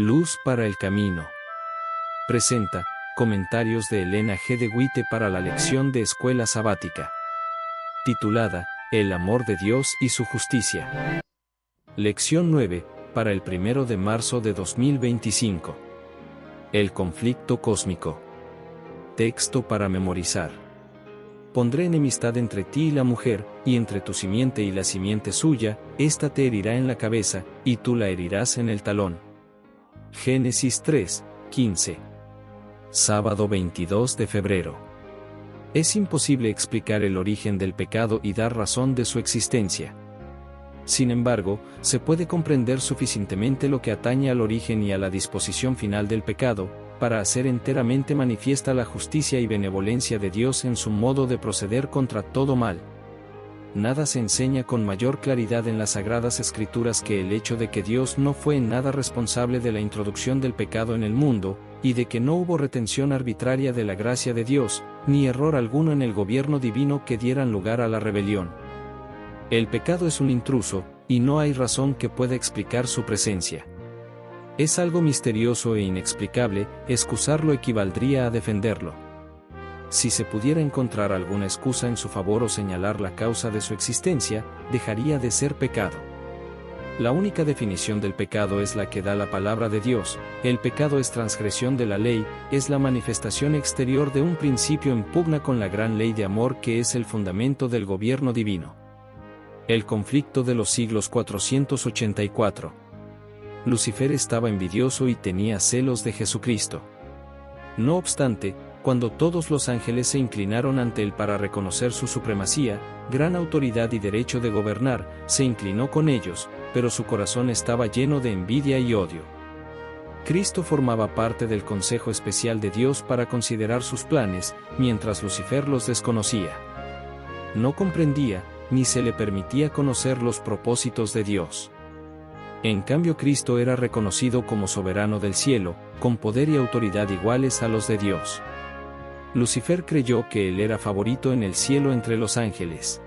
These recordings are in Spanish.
Luz para el camino. Presenta comentarios de Elena G. de Witte para la lección de escuela sabática, titulada El amor de Dios y su justicia. Lección 9, para el 1 de marzo de 2025. El conflicto cósmico. Texto para memorizar. Pondré enemistad entre ti y la mujer, y entre tu simiente y la simiente suya, ésta te herirá en la cabeza, y tú la herirás en el talón. Génesis 3, 15. Sábado 22 de febrero. Es imposible explicar el origen del pecado y dar razón de su existencia. Sin embargo, se puede comprender suficientemente lo que atañe al origen y a la disposición final del pecado, para hacer enteramente manifiesta la justicia y benevolencia de Dios en su modo de proceder contra todo mal. Nada se enseña con mayor claridad en las Sagradas Escrituras que el hecho de que Dios no fue en nada responsable de la introducción del pecado en el mundo, y de que no hubo retención arbitraria de la gracia de Dios, ni error alguno en el gobierno divino que dieran lugar a la rebelión. El pecado es un intruso, y no hay razón que pueda explicar su presencia. Es algo misterioso e inexplicable, excusarlo equivaldría a defenderlo. Si se pudiera encontrar alguna excusa en su favor o señalar la causa de su existencia, dejaría de ser pecado. La única definición del pecado es la que da la palabra de Dios: el pecado es transgresión de la ley, es la manifestación exterior de un principio en pugna con la gran ley de amor que es el fundamento del gobierno divino. El conflicto de los siglos 484. Lucifer estaba envidioso y tenía celos de Jesucristo. No obstante, cuando todos los ángeles se inclinaron ante él para reconocer su supremacía, gran autoridad y derecho de gobernar, se inclinó con ellos, pero su corazón estaba lleno de envidia y odio. Cristo formaba parte del consejo especial de Dios para considerar sus planes, mientras Lucifer los desconocía. No comprendía, ni se le permitía conocer los propósitos de Dios. En cambio, Cristo era reconocido como soberano del cielo, con poder y autoridad iguales a los de Dios. Lucifer creyó que él era favorito en el cielo entre los ángeles.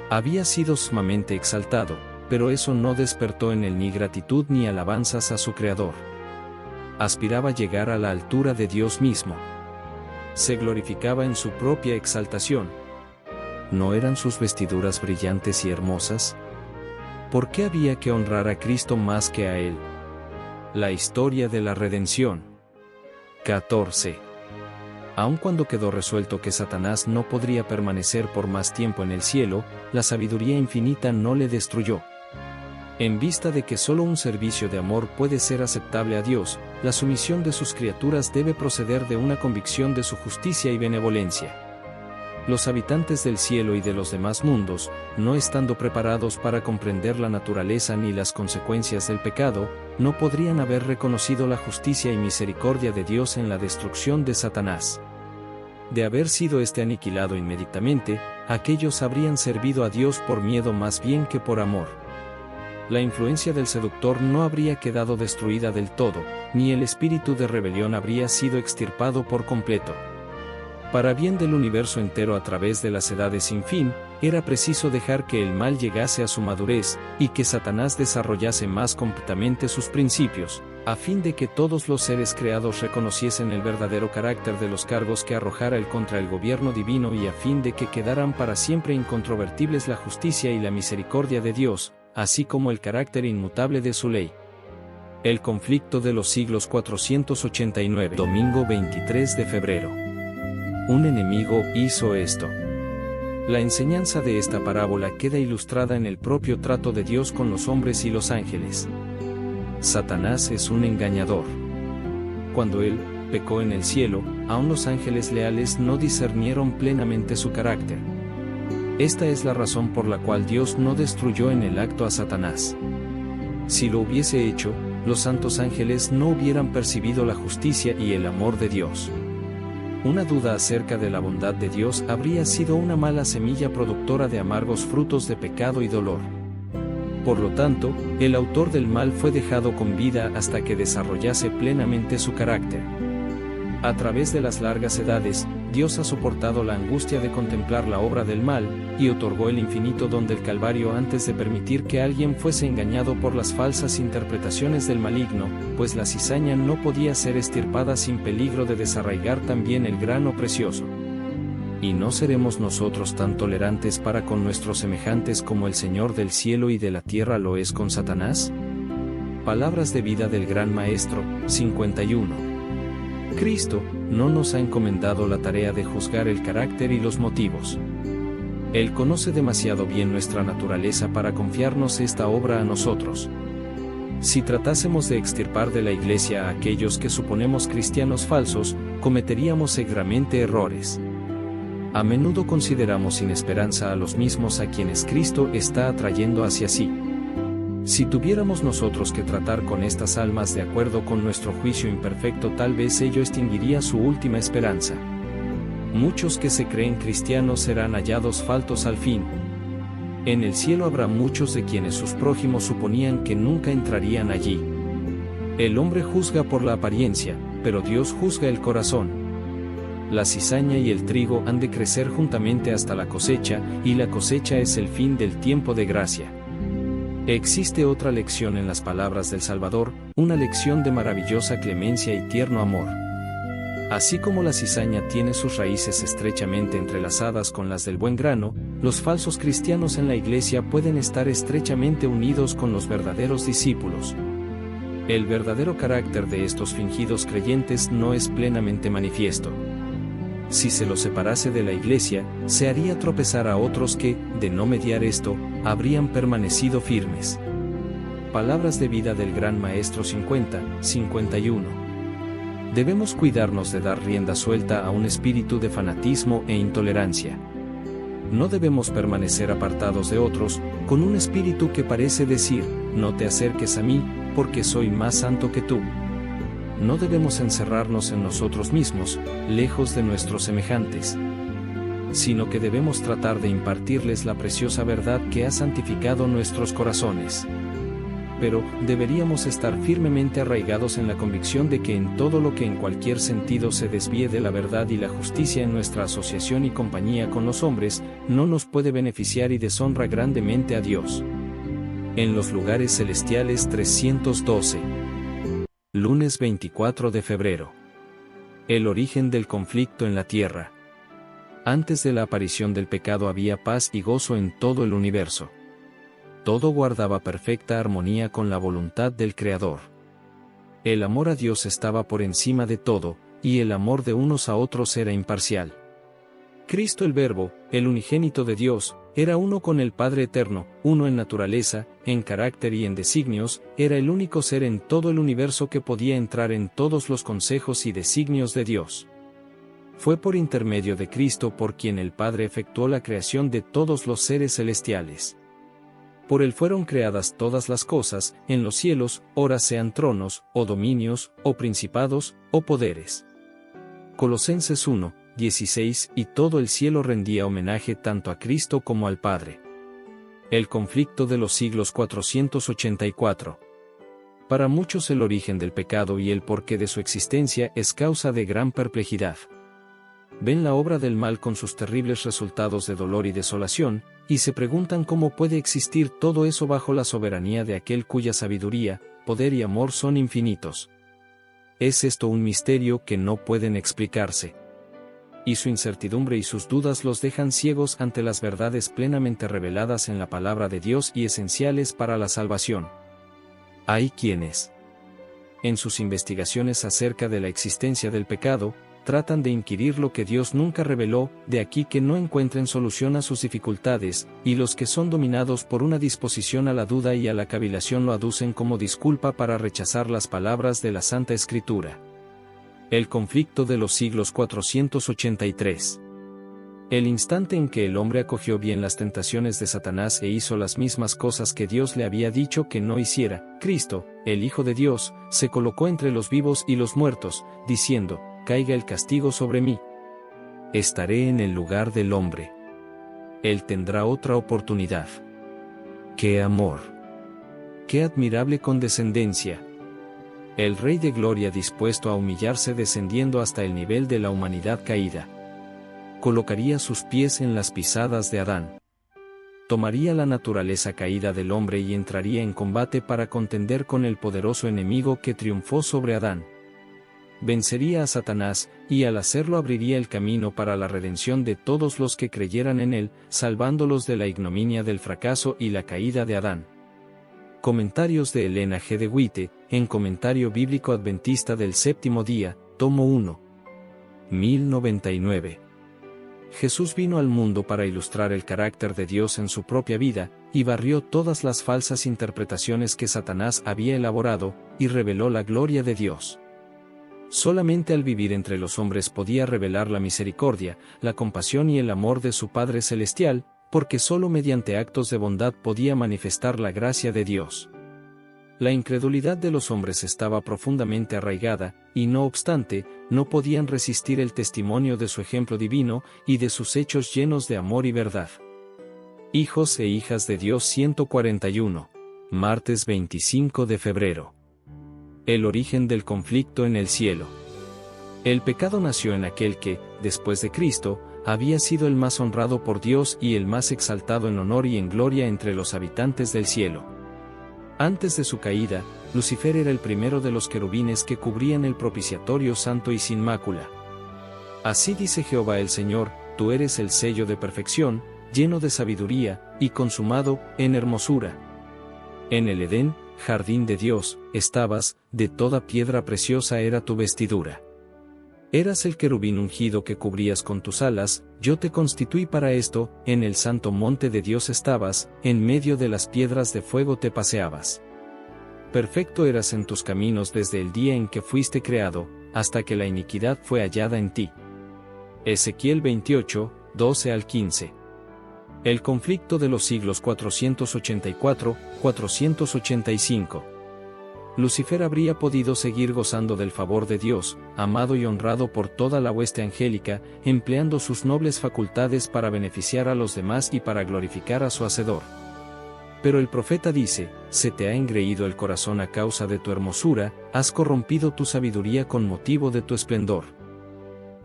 Había sido sumamente exaltado, pero eso no despertó en él ni gratitud ni alabanzas a su Creador. Aspiraba a llegar a la altura de Dios mismo. Se glorificaba en su propia exaltación. ¿No eran sus vestiduras brillantes y hermosas? ¿Por qué había que honrar a Cristo más que a él? La historia de la redención. 14. Aun cuando quedó resuelto que Satanás no podría permanecer por más tiempo en el cielo, la sabiduría infinita no le destruyó. En vista de que solo un servicio de amor puede ser aceptable a Dios, la sumisión de sus criaturas debe proceder de una convicción de su justicia y benevolencia. Los habitantes del cielo y de los demás mundos, no estando preparados para comprender la naturaleza ni las consecuencias del pecado, no podrían haber reconocido la justicia y misericordia de Dios en la destrucción de Satanás. De haber sido este aniquilado inmediatamente, aquellos habrían servido a Dios por miedo más bien que por amor. La influencia del seductor no habría quedado destruida del todo, ni el espíritu de rebelión habría sido extirpado por completo. Para bien del universo entero a través de las edades sin fin, era preciso dejar que el mal llegase a su madurez, y que Satanás desarrollase más completamente sus principios, a fin de que todos los seres creados reconociesen el verdadero carácter de los cargos que arrojara él contra el gobierno divino y a fin de que quedaran para siempre incontrovertibles la justicia y la misericordia de Dios, así como el carácter inmutable de su ley. El conflicto de los siglos 489. Domingo 23 de febrero. Un enemigo hizo esto. La enseñanza de esta parábola queda ilustrada en el propio trato de Dios con los hombres y los ángeles. Satanás es un engañador. Cuando él pecó en el cielo, aún los ángeles leales no discernieron plenamente su carácter. Esta es la razón por la cual Dios no destruyó en el acto a Satanás. Si lo hubiese hecho, los santos ángeles no hubieran percibido la justicia y el amor de Dios. Una duda acerca de la bondad de Dios habría sido una mala semilla productora de amargos frutos de pecado y dolor. Por lo tanto, el autor del mal fue dejado con vida hasta que desarrollase plenamente su carácter. A través de las largas edades, Dios ha soportado la angustia de contemplar la obra del mal, y otorgó el infinito don del Calvario antes de permitir que alguien fuese engañado por las falsas interpretaciones del maligno, pues la cizaña no podía ser extirpada sin peligro de desarraigar también el grano precioso. ¿Y no seremos nosotros tan tolerantes para con nuestros semejantes como el Señor del cielo y de la tierra lo es con Satanás? Palabras de vida del Gran Maestro, 51. Cristo no nos ha encomendado la tarea de juzgar el carácter y los motivos. Él conoce demasiado bien nuestra naturaleza para confiarnos esta obra a nosotros. Si tratásemos de extirpar de la Iglesia a aquellos que suponemos cristianos falsos, cometeríamos seguramente errores. A menudo consideramos sin esperanza a los mismos a quienes Cristo está atrayendo hacia sí. Si tuviéramos nosotros que tratar con estas almas de acuerdo con nuestro juicio imperfecto, tal vez ello extinguiría su última esperanza. Muchos que se creen cristianos serán hallados faltos al fin. En el cielo habrá muchos de quienes sus prójimos suponían que nunca entrarían allí. El hombre juzga por la apariencia, pero Dios juzga el corazón. La cizaña y el trigo han de crecer juntamente hasta la cosecha, y la cosecha es el fin del tiempo de gracia. Existe otra lección en las palabras del Salvador, una lección de maravillosa clemencia y tierno amor. Así como la cizaña tiene sus raíces estrechamente entrelazadas con las del buen grano, los falsos cristianos en la Iglesia pueden estar estrechamente unidos con los verdaderos discípulos. El verdadero carácter de estos fingidos creyentes no es plenamente manifiesto. Si se los separase de la Iglesia, se haría tropezar a otros que, de no mediar esto, habrían permanecido firmes. Palabras de vida del Gran Maestro 50-51. Debemos cuidarnos de dar rienda suelta a un espíritu de fanatismo e intolerancia. No debemos permanecer apartados de otros, con un espíritu que parece decir, no te acerques a mí, porque soy más santo que tú. No debemos encerrarnos en nosotros mismos, lejos de nuestros semejantes, sino que debemos tratar de impartirles la preciosa verdad que ha santificado nuestros corazones. Pero, deberíamos estar firmemente arraigados en la convicción de que en todo lo que en cualquier sentido se desvíe de la verdad y la justicia en nuestra asociación y compañía con los hombres, no nos puede beneficiar y deshonra grandemente a Dios. En los lugares celestiales 312. Lunes 24 de febrero. El origen del conflicto en la tierra. Antes de la aparición del pecado había paz y gozo en todo el universo. Todo guardaba perfecta armonía con la voluntad del Creador. El amor a Dios estaba por encima de todo, y el amor de unos a otros era imparcial. Cristo el Verbo, el unigénito de Dios, era uno con el Padre Eterno, uno en naturaleza, en carácter y en designios, era el único ser en todo el universo que podía entrar en todos los consejos y designios de Dios. Fue por intermedio de Cristo por quien el Padre efectuó la creación de todos los seres celestiales. Por él fueron creadas todas las cosas, en los cielos, ora sean tronos, o dominios, o principados, o poderes. Colosenses 1:16 Y todo el cielo rendía homenaje tanto a Cristo como al Padre. El conflicto de los siglos 484. Para muchos el origen del pecado y el porqué de su existencia es causa de gran perplejidad. Ven la obra del mal con sus terribles resultados de dolor y desolación, y se preguntan cómo puede existir todo eso bajo la soberanía de aquel cuya sabiduría, poder y amor son infinitos. Es esto un misterio que no pueden explicarse. Y su incertidumbre y sus dudas los dejan ciegos ante las verdades plenamente reveladas en la palabra de Dios y esenciales para la salvación. Hay quienes, en sus investigaciones acerca de la existencia del pecado, tratan de inquirir lo que Dios nunca reveló, de aquí que no encuentren solución a sus dificultades, y los que son dominados por una disposición a la duda y a la cavilación lo aducen como disculpa para rechazar las palabras de la Santa Escritura. El conflicto de los siglos 483. El instante en que el hombre acogió bien las tentaciones de Satanás e hizo las mismas cosas que Dios le había dicho que no hiciera, Cristo, el Hijo de Dios, se colocó entre los vivos y los muertos, diciendo, caiga el castigo sobre mí. Estaré en el lugar del hombre. Él tendrá otra oportunidad. ¡Qué amor! ¡Qué admirable condescendencia! El Rey de Gloria dispuesto a humillarse descendiendo hasta el nivel de la humanidad caída. colocaría sus pies en las pisadas de Adán. Tomaría la naturaleza caída del hombre y entraría en combate para contender con el poderoso enemigo que triunfó sobre Adán. Vencería a Satanás, y al hacerlo abriría el camino para la redención de todos los que creyeran en él, salvándolos de la ignominia del fracaso y la caída de Adán. Comentarios de Elena G. de White, en Comentario Bíblico Adventista del Séptimo Día, tomo 1. 1099. Jesús vino al mundo para ilustrar el carácter de Dios en su propia vida, y barrió todas las falsas interpretaciones que Satanás había elaborado, y reveló la gloria de Dios. Solamente al vivir entre los hombres podía revelar la misericordia, la compasión y el amor de su Padre Celestial, porque solo mediante actos de bondad podía manifestar la gracia de Dios. La incredulidad de los hombres estaba profundamente arraigada, y no obstante, no podían resistir el testimonio de su ejemplo divino, y de sus hechos llenos de amor y verdad. Hijos e hijas de Dios 141. Martes 25 de febrero. El origen del conflicto en el cielo. El pecado nació en aquel que, después de Cristo, había sido el más honrado por Dios y el más exaltado en honor y en gloria entre los habitantes del cielo. Antes de su caída, Lucifer era el primero de los querubines que cubrían el propiciatorio santo y sin mácula. Así dice Jehová el Señor: tú eres el sello de perfección, lleno de sabiduría, y consumado en hermosura. En el Edén, jardín de Dios, estabas, de toda piedra preciosa era tu vestidura. Eras el querubín ungido que cubrías con tus alas, yo te constituí para esto, en el santo monte de Dios estabas, en medio de las piedras de fuego te paseabas. Perfecto eras en tus caminos desde el día en que fuiste creado, hasta que la iniquidad fue hallada en ti. Ezequiel 28, 12 al 15. El conflicto de los siglos 484-485. Lucifer habría podido seguir gozando del favor de Dios, amado y honrado por toda la hueste angélica, empleando sus nobles facultades para beneficiar a los demás y para glorificar a su Hacedor. Pero el profeta dice: se te ha engreído el corazón a causa de tu hermosura, has corrompido tu sabiduría con motivo de tu esplendor.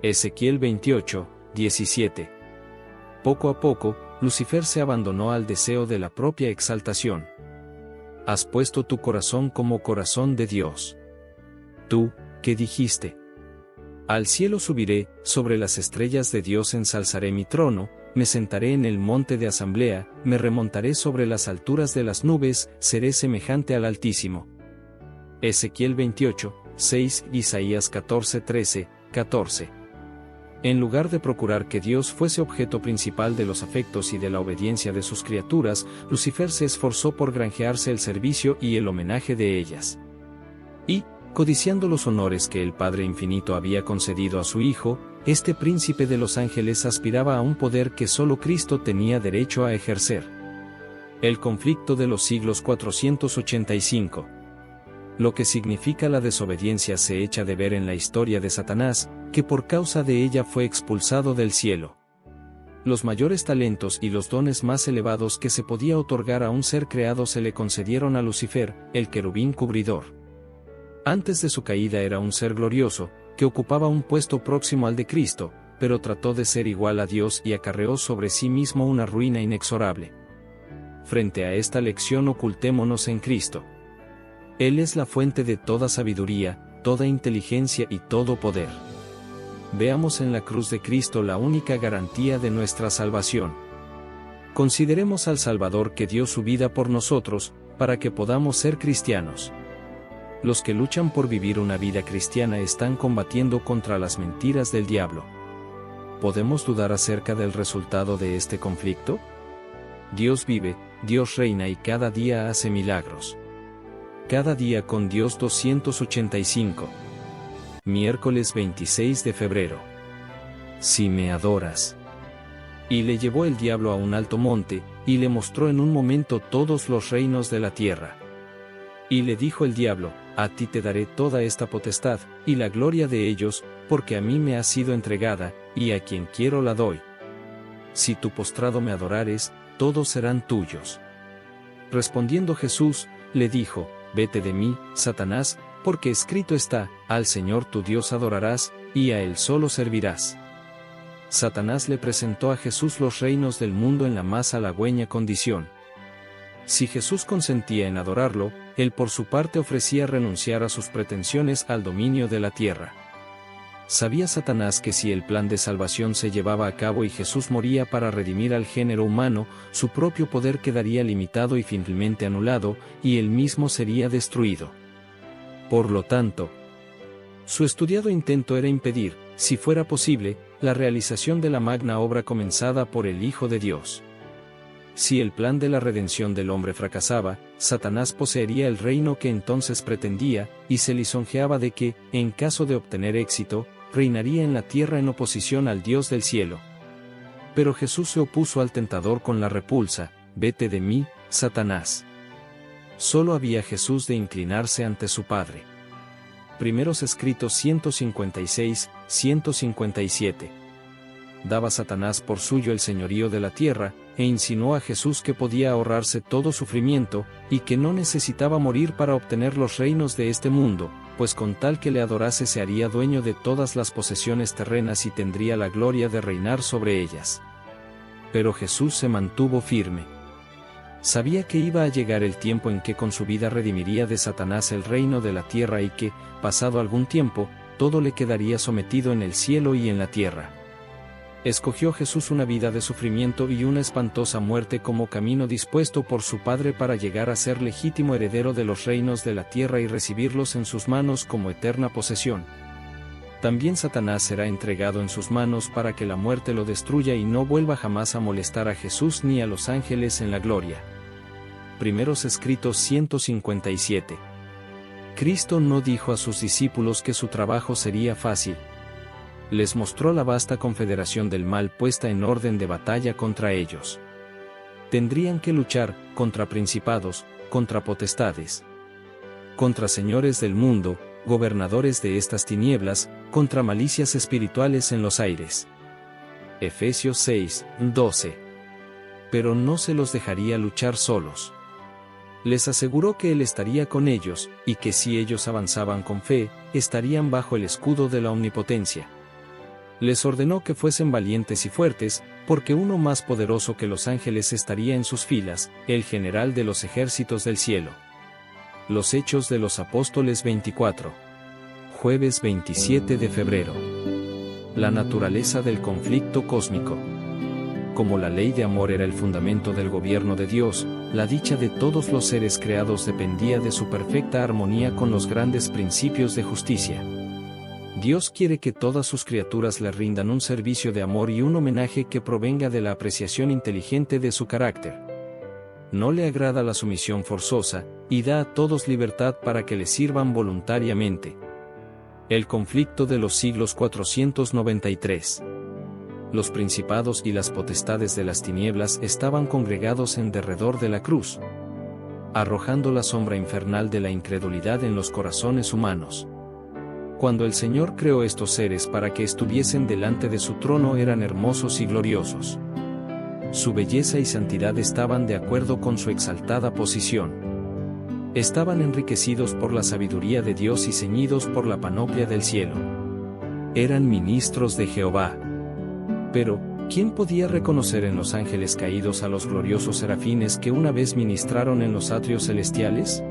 Ezequiel 28, 17. Poco a poco, Lucifer se abandonó al deseo de la propia exaltación. Has puesto tu corazón como corazón de Dios. Tú, ¿qué dijiste? Al cielo subiré, sobre las estrellas de Dios ensalzaré mi trono, me sentaré en el monte de asamblea, me remontaré sobre las alturas de las nubes, seré semejante al Altísimo. Ezequiel 28, 6, Isaías 14, 13, 14. En lugar de procurar que Dios fuese objeto principal de los afectos y de la obediencia de sus criaturas, Lucifer se esforzó por granjearse el servicio y el homenaje de ellas. Y, codiciando los honores que el Padre Infinito había concedido a su Hijo, este príncipe de los ángeles aspiraba a un poder que solo Cristo tenía derecho a ejercer. El conflicto de los siglos 485. Lo que significa la desobediencia se echa de ver en la historia de Satanás, que por causa de ella fue expulsado del cielo. Los mayores talentos y los dones más elevados que se podía otorgar a un ser creado se le concedieron a Lucifer, el querubín cubridor. Antes de su caída era un ser glorioso, que ocupaba un puesto próximo al de Cristo, pero trató de ser igual a Dios y acarreó sobre sí mismo una ruina inexorable. Frente a esta lección ocultémonos en Cristo. Él es la fuente de toda sabiduría, toda inteligencia y todo poder. Veamos en la cruz de Cristo la única garantía de nuestra salvación. Consideremos al Salvador que dio su vida por nosotros, para que podamos ser cristianos. Los que luchan por vivir una vida cristiana están combatiendo contra las mentiras del diablo. ¿Podemos dudar acerca del resultado de este conflicto? Dios vive, Dios reina y cada día hace milagros. Cada día con Dios 285. Miércoles 26 de febrero. Si me adoras. Y le llevó el diablo a un alto monte, y le mostró en un momento todos los reinos de la tierra. Y le dijo el diablo: a ti te daré toda esta potestad, y la gloria de ellos, porque a mí me ha sido entregada, y a quien quiero la doy. Si tú postrado me adorares, todos serán tuyos. Respondiendo Jesús, le dijo: vete de mí, Satanás, porque escrito está: al Señor tu Dios adorarás, y a Él solo servirás. Satanás le presentó a Jesús los reinos del mundo en la más halagüeña condición. Si Jesús consentía en adorarlo, él por su parte ofrecía renunciar a sus pretensiones al dominio de la tierra. Sabía Satanás que si el plan de salvación se llevaba a cabo y Jesús moría para redimir al género humano, su propio poder quedaría limitado y finalmente anulado, y él mismo sería destruido. Por lo tanto, su estudiado intento era impedir, si fuera posible, la realización de la magna obra comenzada por el Hijo de Dios. Si el plan de la redención del hombre fracasaba, Satanás poseería el reino que entonces pretendía, y se lisonjeaba de que, en caso de obtener éxito, reinaría en la tierra en oposición al Dios del cielo. Pero Jesús se opuso al tentador con la repulsa: «Vete de mí, Satanás». Solo había Jesús de inclinarse ante su Padre. Primeros Escritos 156, 157. Daba Satanás por suyo el señorío de la tierra, e insinuó a Jesús que podía ahorrarse todo sufrimiento, y que no necesitaba morir para obtener los reinos de este mundo, pues con tal que le adorase se haría dueño de todas las posesiones terrenas y tendría la gloria de reinar sobre ellas. Pero Jesús se mantuvo firme. Sabía que iba a llegar el tiempo en que con su vida redimiría de Satanás el reino de la tierra y que, pasado algún tiempo, todo le quedaría sometido en el cielo y en la tierra. Escogió Jesús una vida de sufrimiento y una espantosa muerte como camino dispuesto por su Padre para llegar a ser legítimo heredero de los reinos de la tierra y recibirlos en sus manos como eterna posesión. También Satanás será entregado en sus manos para que la muerte lo destruya y no vuelva jamás a molestar a Jesús ni a los ángeles en la gloria. Primeros Escritos 157. Cristo no dijo a sus discípulos que su trabajo sería fácil. Les mostró la vasta confederación del mal puesta en orden de batalla contra ellos. Tendrían que luchar contra principados, contra potestades, contra señores del mundo, gobernadores de estas tinieblas, contra malicias espirituales en los aires. Efesios 6, 12. Pero no se los dejaría luchar solos. Les aseguró que Él estaría con ellos, y que si ellos avanzaban con fe, estarían bajo el escudo de la omnipotencia. Les ordenó que fuesen valientes y fuertes, porque uno más poderoso que los ángeles estaría en sus filas, el general de los ejércitos del cielo. Los Hechos de los Apóstoles 24. Jueves 27 de febrero. La naturaleza del conflicto cósmico. Como la ley de amor era el fundamento del gobierno de Dios, la dicha de todos los seres creados dependía de su perfecta armonía con los grandes principios de justicia. Dios quiere que todas sus criaturas le rindan un servicio de amor y un homenaje que provenga de la apreciación inteligente de su carácter. No le agrada la sumisión forzosa, y da a todos libertad para que le sirvan voluntariamente. El conflicto de los siglos 493. Los principados y las potestades de las tinieblas estaban congregados en derredor de la cruz, arrojando la sombra infernal de la incredulidad en los corazones humanos. Cuando el Señor creó estos seres para que estuviesen delante de su trono eran hermosos y gloriosos. Su belleza y santidad estaban de acuerdo con su exaltada posición. Estaban enriquecidos por la sabiduría de Dios y ceñidos por la panoplia del cielo. Eran ministros de Jehová. Pero, ¿quién podía reconocer en los ángeles caídos a los gloriosos serafines que una vez ministraron en los atrios celestiales?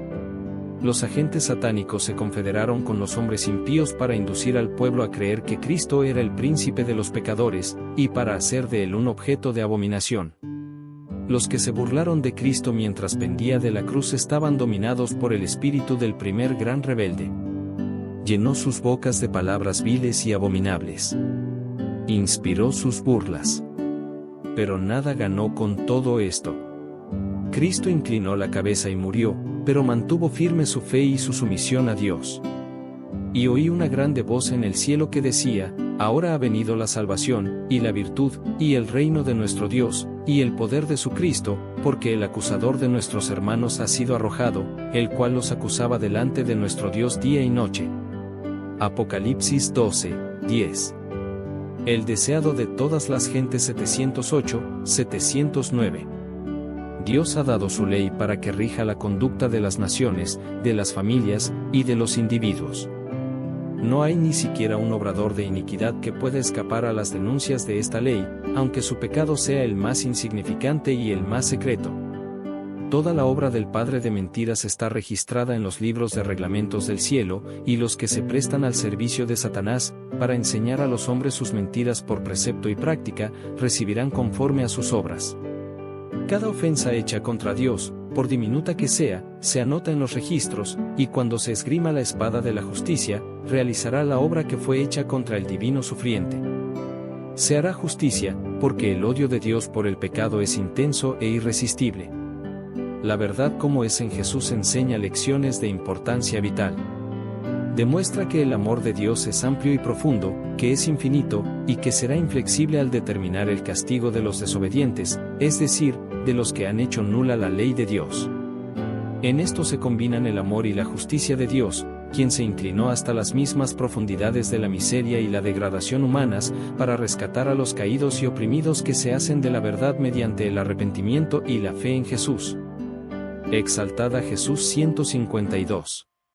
Los agentes satánicos se confederaron con los hombres impíos para inducir al pueblo a creer que Cristo era el príncipe de los pecadores, y para hacer de él un objeto de abominación. Los que se burlaron de Cristo mientras pendía de la cruz estaban dominados por el espíritu del primer gran rebelde. Llenó sus bocas de palabras viles y abominables. Inspiró sus burlas. Pero nada ganó con todo esto. Cristo inclinó la cabeza y murió, pero mantuvo firme su fe y su sumisión a Dios. Y oí una grande voz en el cielo que decía: ahora ha venido la salvación, y la virtud, y el reino de nuestro Dios, y el poder de su Cristo, porque el acusador de nuestros hermanos ha sido arrojado, el cual los acusaba delante de nuestro Dios día y noche. Apocalipsis 12, 10. El deseado de todas las gentes 708, 709. Dios ha dado su ley para que rija la conducta de las naciones, de las familias, y de los individuos. No hay ni siquiera un obrador de iniquidad que pueda escapar a las denuncias de esta ley, aunque su pecado sea el más insignificante y el más secreto. Toda la obra del padre de mentiras está registrada en los libros de reglamentos del cielo, y los que se prestan al servicio de Satanás, para enseñar a los hombres sus mentiras por precepto y práctica, recibirán conforme a sus obras. Cada ofensa hecha contra Dios, por diminuta que sea, se anota en los registros, y cuando se esgrima la espada de la justicia, realizará la obra que fue hecha contra el divino sufriente. Se hará justicia, porque el odio de Dios por el pecado es intenso e irresistible. La verdad como es en Jesús enseña lecciones de importancia vital. Demuestra que el amor de Dios es amplio y profundo, que es infinito, y que será inflexible al determinar el castigo de los desobedientes, es decir, de los que han hecho nula la ley de Dios. En esto se combinan el amor y la justicia de Dios, quien se inclinó hasta las mismas profundidades de la miseria y la degradación humanas, para rescatar a los caídos y oprimidos que se hacen de la verdad mediante el arrepentimiento y la fe en Jesús. Exaltad a Jesús 152.